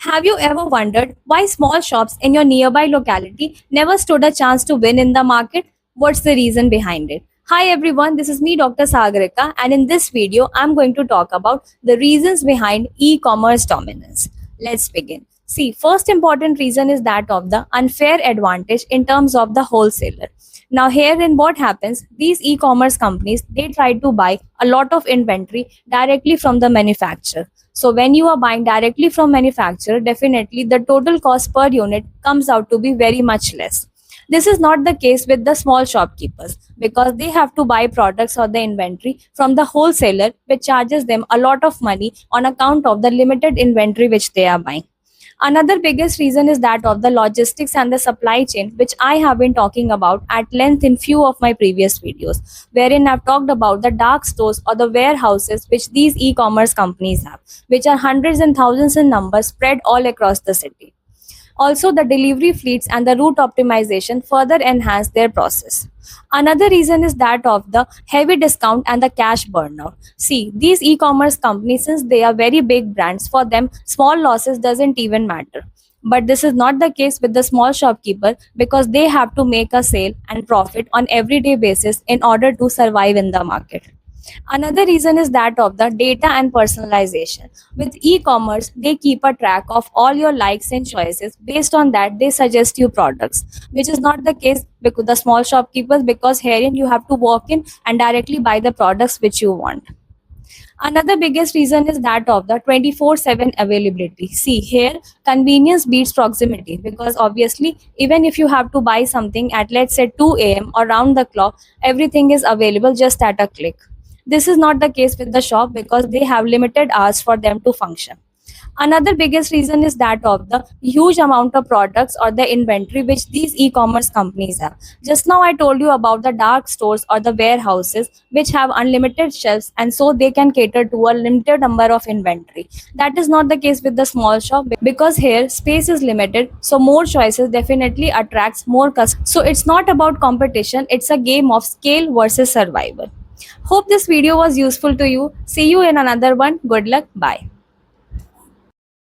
Have you ever wondered why small shops in your nearby locality never stood a chance to win in the market? What's the reason behind it? Hi everyone, this is me Dr. Sagarika, and in this video I'm going to talk about the reasons behind e-commerce dominance. Let's begin. See, first important reason is that of the unfair advantage in terms of the wholesaler. Now herein what happens, these e-commerce companies, they try to buy a lot of inventory directly from the manufacturer. So when you are buying directly from manufacturer, definitely the total cost per unit comes out to be very much less. This is not the case with the small shopkeepers because they have to buy products or the inventory from the wholesaler, which charges them a lot of money on account of the limited inventory which they are buying. Another biggest reason is that of the logistics and the supply chain, which I have been talking about at length in few of my previous videos, wherein I've talked about the dark stores or the warehouses which these e-commerce companies have, which are hundreds and thousands in number spread all across the city. Also, the delivery fleets and the route optimization further enhance their process. Another reason is that of the heavy discount and the cash burnout. See, these e-commerce companies, since they are very big brands, for them small losses doesn't even matter. But this is not the case with the small shopkeeper because they have to make a sale and profit on everyday basis in order to survive in the market. Another reason is that of the data and personalization. With e-commerce, they keep a track of all your likes and choices. Based on that, they suggest you products, which is not the case with the small shopkeepers because herein you have to walk in and directly buy the products which you want. Another biggest reason is that of the 24/7 availability. See, here convenience beats proximity because obviously, even if you have to buy something at let's say 2 a.m. or round the clock, everything is available just at a click. This is not the case with the shop because they have limited hours for them to function. Another biggest reason is that of the huge amount of products or the inventory which these e-commerce companies have. Just now I told you about the dark stores or the warehouses which have unlimited shelves and so they can cater to a limited number of inventory. That is not the case with the small shop because here space is limited, so more choices definitely attracts more customers. So it's not about competition, it's a game of scale versus survival. Hope this video was useful to you. See you in another one. Good luck. Bye.